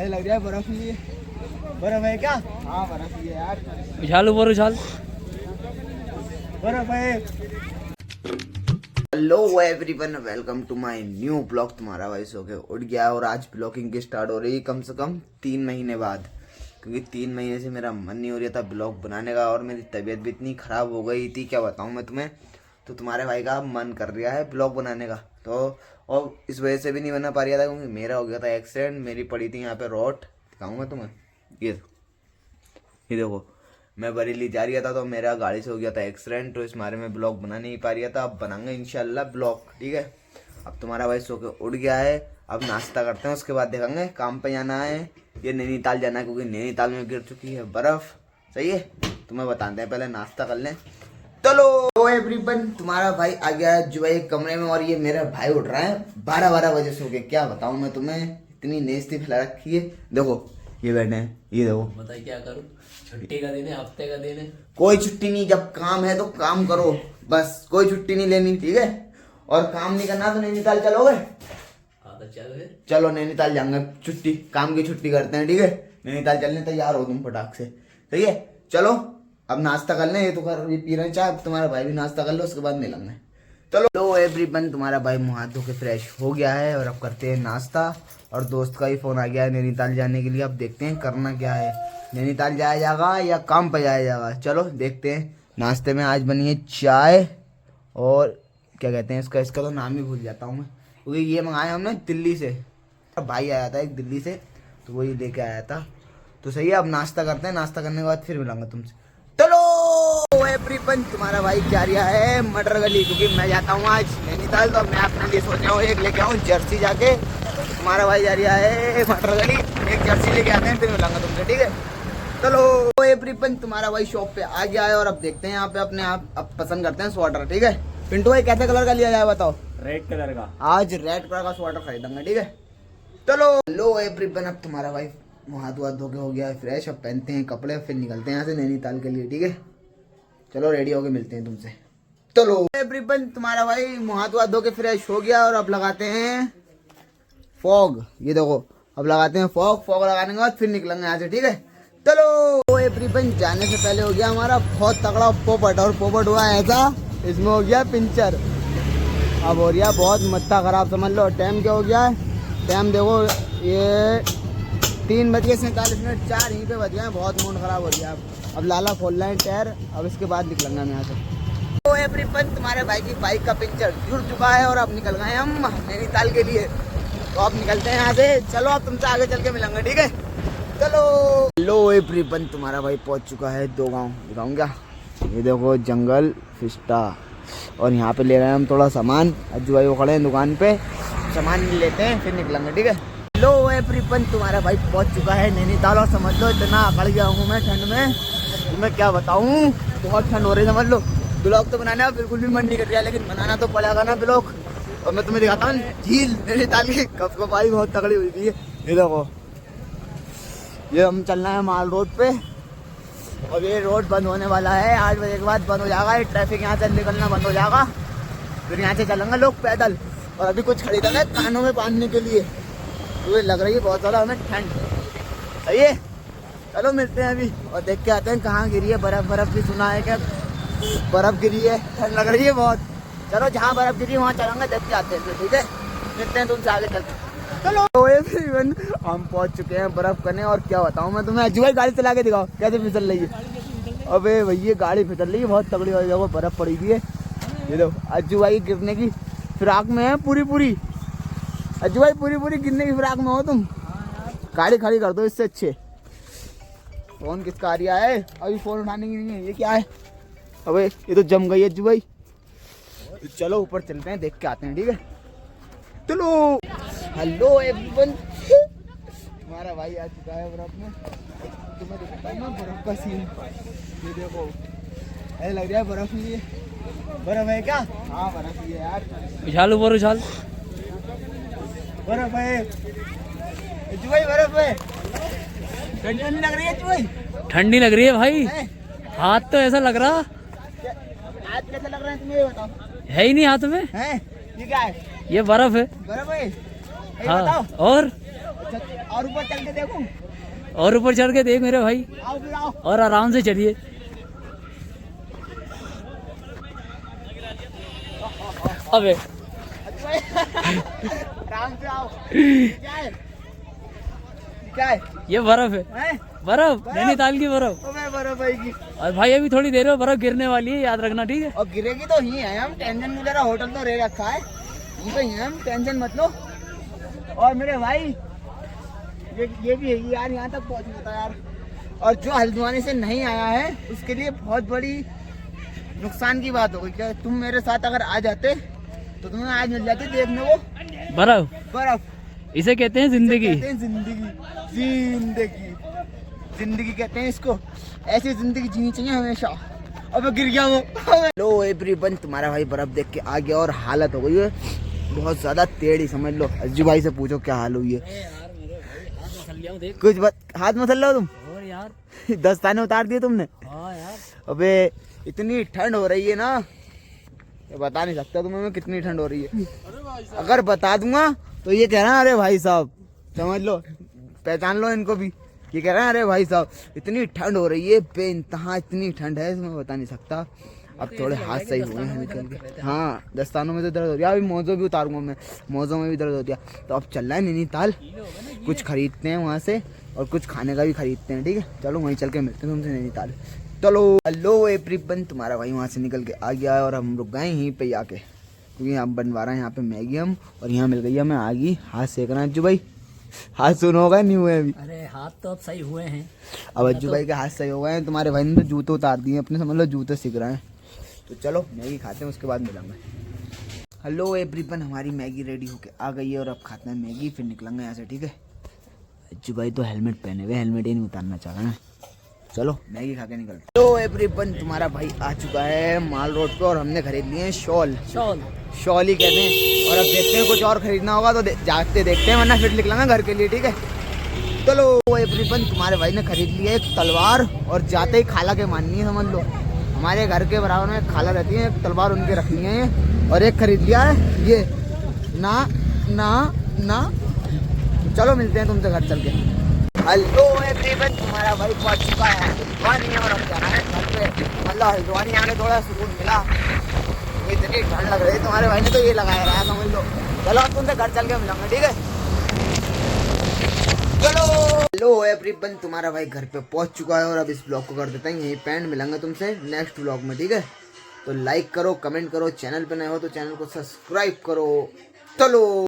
ऐसा लग रहा है बर्फ ही है। बर्फ है क्या? हाँ बर्फ ही है यार। उछाल ऊपर उछाल। बर्फ है। Hello everyone, welcome to my new blog. तुम्हारा भाई सो के उठ गया और आज ब्लॉगिंग की स्टार्ट हो रही है कम से कम 3 महीने बाद, क्योंकि 3 महीने से मेरा मन नहीं हो रहा था ब्लॉग बनाने का और मेरी तबीयत भी इतनी ख़राब हो गई थी, क्या बताऊँ मैं तुम्हें। तो तुम्हारे भाई का मन कर रहा है ब्लॉग बनाने का, तो और इस वजह से भी नहीं बना पा रहा था क्योंकि मेरा हो गया था एक्सीडेंट। मेरी पड़ी थी यहाँ पे रोड, दिखाऊँगा तुम्हें। ये देखो, मैं बरेली जा रहा था तो मेरा गाड़ी से हो गया था एक्सीडेंट, तो इस बारे में ब्लॉग बना नहीं पा रहा था। अब बनाएंगे इंशाल्लाह ब्लॉग, ठीक है। अब तुम्हारा भाई सो के उठ गया है, अब नाश्ता करते हैं, उसके बाद देखेंगे। काम पे जाना है, ये नैनीताल जाना है क्योंकि नैनीताल में गिर चुकी है बर्फ़। सही है, तुम्हें बताते हैं, पहले नाश्ता कर लें। चलो एवरीवन, तुम्हारा भाई आ गया है जुबई कमरे में और ये मेरा भाई उठ रहा है 12 बजे सो के। क्या बताऊँ मैं तुम्हें, इतनी नेस्ती फैला रखी है। देखो ये बैठे हैं, ये देखो। बताइए क्या करूं, छुट्टी का दिन है, हफ्ते का दिन है, कोई छुट्टी नहीं, जब काम है तो काम करो बस, कोई छुट्टी नहीं लेनी, ठीक है। और काम नहीं करना तो नैनीताल चलोगे? हाँ तो चल फिर। चलो नैनीताल जाएंगे, छुट्टी, काम की छुट्टी करते हैं, ठीक है। नैनीताल चलने तैयार हो तुम फटाक से, सही है। चलो अब नाश्ता कर लें, ये तो कर ये पी रहे हैं चाय, तुम्हारा भाई भी नाश्ता कर लो, उसके बाद मिलेंगे। चलो लो एवरीवन, तुम्हारा भाई मुँह हाथ धो के फ्रेश हो गया है और अब करते हैं नाश्ता। और दोस्त का ही फ़ोन आ गया है नैनीताल जाने के लिए, अब देखते हैं करना क्या है, नैनीताल जाया जाएगा या काम पर जाया जाएगा। चलो देखते हैं। नाश्ते में आज बनी है चाय और क्या कहते हैं इसका तो नाम ही भूल जाता हूँ मैं, क्योंकि ये मंगाया हमने दिल्ली से। भाई आया था एक दिल्ली से, तो वही लेके आया था। तो सही है, अब नाश्ता करते हैं, नाश्ता करने के बाद फिर मिलूंगा तुमसे। चलो एवरीवन, तुम्हारा भाई जा रहा है मटर गली, क्योंकि मैं जाता हूँ आज नैनीताल, तो मैं अपने लिए सोच रहा हूँ एक लेके आऊँ जर्सी जाके। तुम्हारा भाई जा रहा है मटर गली, एक जर्सी लेके आते हैं, फिर मिलूंगा तुमसे, ठीक है। चलो एवरीवन, तुम्हारा भाई शॉप पे आ गया है और अब देखते हैं यहाँ पे अपने आप अब पसंद करते हैं स्वेटर, ठीक है। पिंटू भाई कैसे कलर का लिया जाए बताओ? रेड कलर का। आज रेड कलर का स्वेटर खरीदेंगे, ठीक है। चलो लो एवरीवन, अब तुम्हारा भाई हाथ वाथ धो के हो गया है फ्रेश, अब पहनते हैं कपड़े, फिर निकलते हैं यहाँ से नैनीताल के लिए, ठीक है। चलो रेडी होके मिलते हैं तुमसे। चलो एवरीवन, तुम्हारा भाई हाथ वाथ धो के फ्रेश हो गया और अब लगाते हैं फॉग। ये देखो, अब लगाते हैं फॉग लगाने के बाद फिर निकलेंगे यहाँ से, ठीक है। चलो एवरीवन, जाने से पहले हो गया हमारा बहुत तगड़ा पोपट, और पोपट हुआ ऐसा, इसमें हो गया पिंचर। अब हो रहा बहुत मत्था खराब, समझ लो। टाइम क्या हो गया है, टाइम देखो, ये 3:47, 4 यहीं पे बज गए हैं, बहुत मूड खराब हो गया। अब लाला खोल रहे हैं टायर, अब इसके बाद निकलेंगे हम यहाँ से। तो एवरीवन, तुम्हारे भाई की बाइक का पिंचर जुड़ चुका है और अब निकल गए हम नैनीताल के लिए, तो अब निकलते हैं यहाँ से। चलो अब तुमसे आगे चल के मिलेंगे, ठीक है। चलो लो एवरीवन, तुम्हारा भाई पहुँच चुका है 2 गाँव, दिखाऊँ क्या? ये देखो जंगल फिस्टा, और यहाँ पे ले रहे हैं हम थोड़ा सामान। अज्जू भाई वो खड़े हैं दुकान पे, सामान लेते हैं फिर निकलेंगे, ठीक है। लो एवरीवन, तुम्हारा भाई पहुंच चुका है नैनीताल और समझ लो इतना अकड़ गया हूँ मैं ठंड में, तुम्हें क्या बताऊँ, बहुत ठंड हो रही है, समझ लो। ब्लॉग तो बनाने का बिल्कुल भी मन नहीं कर रहा, लेकिन बनाना तो पड़ेगा ना ब्लॉग। और मैं तुम्हें दिखाता हूँ झील नैनीताल की, कपकपाई बहुत तगड़ी हुई थी। ये देखो, ये हम चलना है माल रोड पे, और ये रोड बंद होने वाला है 8 बजे के बाद बंद हो जाएगा, ये ट्रैफिक यहाँ से निकलना बंद हो जाएगा, फिर यहाँ से चलेंगे लोग पैदल। और अभी कुछ खरीदा है कानों में बांधने के लिए, तो ये लग रही है बहुत ज़्यादा हमें ठंड, सही है। चलो मिलते हैं अभी और देख के आते हैं कहाँ गिरी है बर्फ़ भी सुना है क्या, बर्फ़ गिरी है, ठंड लग रही है बहुत। चलो जहाँ बर्फ़ गिरी है वहाँ चलेंगे, देख के आते हैं, ठीक है। मिलते हैं तुमसे आगे चलते। चलो एवरीवन, हम पहुँच चुके हैं बर्फ़ करने, और क्या बताऊँ मैं तुम्हें। अज्जू भाई गाड़ी चला के दिखाओ कैसे फिसल रही है। अबे भैया गाड़ी फिसल रही है बहुत तगड़ी, वाली देखो बर्फ़ पड़ी हुई है। ये देखो अज्जू भाई गिरने की फिराक में है पूरी। अज्जू भाई पूरी गिरने की फिराक में हो तुम, गाड़ी खड़ी कर दो इससे अच्छे। फोन किसका आ रहा है, अभी फोन उठाने की नहीं है, ये क्या है? अबे ये तो जम गई है अज्जू भाई। चलो ऊपर चलते हैं, देख के आते हैं, ठीक है। चलो हेलो एवरीवन, हमारा भाई आ चुका है बर्फ में, तुम्हें दिखाता हूँ मैं बर्फ का सीन। ये देखो, ऐसा लग रहा है बर्फ ही है। बर्फ है क्या? हाँ बर्फ ही है यार। उछाल ऊपर उछाल। बर्फ है भाई, बर्फ है। ठंडी नहीं लग रही है भाई? ठंडी लग रही है भाई, हाथ तो ऐसा लग रहा। हाथ कैसा लग रहा है तुम्हें, ये बताओ। है ही नहीं हाथ में। है ये क्या है? ये बर्फ है। बर्फ है? हाँ, और और ऊपर चल के देखूं? और ऊपर चढ़ के देख मेरे भाई, आओ फिर आओ। और आराम से चलिए। अबे आराम से आओ। क्या है? क्या है? ये बर्फ है, हैं? बर्फ, नैनीताल की बर्फ। ओ मैं बर्फ आएगी। और भाई अभी थोड़ी देर में बर्फ गिरने वाली है, याद रखना, ठीक है। और गिरेगी तो ही है, हम टेंशन वगैरह होटल तो रह रखा है, हम तो ही हैं, हम टेंशन मत लो। और मेरे भाई ये भी है यार, यहाँ तक पहुँच जाता यार। और जो हल्द्वानी से नहीं आया है उसके लिए बहुत बड़ी नुकसान की बात हो गई। क्या तुम मेरे साथ अगर आ जाते तो तुम्हें आज मिल जाती देखने वो बर्फ। इसे कहते हैं जिंदगी। कहते हैं जिंदगी, जिंदगी, जिंदगी कहते हैं इसको। ऐसी जिंदगी जीनी चाहिए हमेशा। अब गिर गया वो। लो एवरीवन, तुम्हारा भाई बर्फ देख के आ गया और हालत हो गई है बहुत ज्यादा टेढ़ी, समझ लो। अज्जू भाई से पूछो क्या हाल हुई है। कुछ हाथ मसल लो तुम। और यार 10 ताने उतार दिए तुमने। हाँ यार, अबे इतनी ठंड हो रही है ना, ये बता नहीं सकता तुम्हें मैं कितनी ठंड हो रही है। अगर बता दूंगा तो ये कह रहा है अरे भाई साहब, समझ लो, पहचान लो इनको भी। ये कह रहा है अरे भाई साहब इतनी ठंड हो रही है, बेइंतहा इतनी ठंड है, इसमें बता नहीं सकता। अब थोड़े हाथ सही हुए हैं निकल के। हाँ, दस्तानों में तो दर्द हो गया, अभी मोज़ों भी उतारूंगा मैं, मोज़ों में भी दर्द हो गया। तो अब चल रहा है नैनीताल, कुछ खरीदते हैं वहाँ से और कुछ खाने का भी खरीदते हैं, ठीक है। चलो वहीं चल के मिलते हैं तुमसे नैनीताल। चलो। हेलो एवरीवन, तुम्हारा भाई वहाँ से निकल के आ गया है और हम रुक गए यहीं पे आके, क्योंकि यहाँ बनवा रहे हैं यहाँ पे मैगी हम। और यहाँ मिल गई है हमें आगी, हाथ सेकना। अज्जू भाई हाथ सुन होगा नहीं हुए अभी? अरे हाथ तो अब सही हुए हैं। अब अज्जू भाई के हाथ सही हो गए हैं, तुम्हारे भाई ने तो जूते उतार दिए अपने, समझ लो जूते सीख रहे हैं। तो चलो मैगी खाते हैं, उसके बाद मिलेंगे। हेलो एवरीवन, हमारी मैगी रेडी होके आ गई है और अब खाते हैं मैगी, फिर निकलेंगे यहाँ से, ठीक है। अज्जू भाई तो हेलमेट पहने हुए, हेलमेट ही नहीं उतारना चाह रहे हैं। चलो मैगी खा के निकलते। हेलो एवरीवन, तुम्हारा भाई आ चुका है माल रोड पे और हमने खरीद लिए हैं शॉल ही कहते हैं। और अब देखते हैं कुछ और खरीदना होगा तो जाते देखते हैं, वरना फिर निकलेंगे घर के लिए, ठीक है। चलो एवरीवन, तुम्हारे भाई ने खरीद लिया एक तलवार और जाते ही खाला के माननी है, समझ लो। हमारे घर के बराबर में खाला रहती है, एक तलवार उनके रखनी है। और एक खरीद लिया है ये ना ना ना। चलो मिलते हैं तुमसे घर चल के। हेलो एवरीवन, तुम्हारा भाई पहुंच चुका है हल्द्वानी और हम जा रहे हैं घर पे। मतलब हल्द्वानी आने थोड़ा सुकून मिला, इतनी ठंड लग रही है, तुम्हारे भाई ने तो ये लगाया रहा है, समझ लो। चलो अब तुमसे घर चल के मिलेंगे, ठीक है। चलो। हेलो एवरीवन, तुम्हारा भाई घर पे पहुंच चुका है और अब इस ब्लॉग को कर देते हैं यहीं पे एंड। मिलेंगे तुमसे नेक्स्ट ब्लॉग में, ठीक है। तो लाइक करो, कमेंट करो, चैनल पे नए हो तो चैनल को सब्सक्राइब करो। चलो।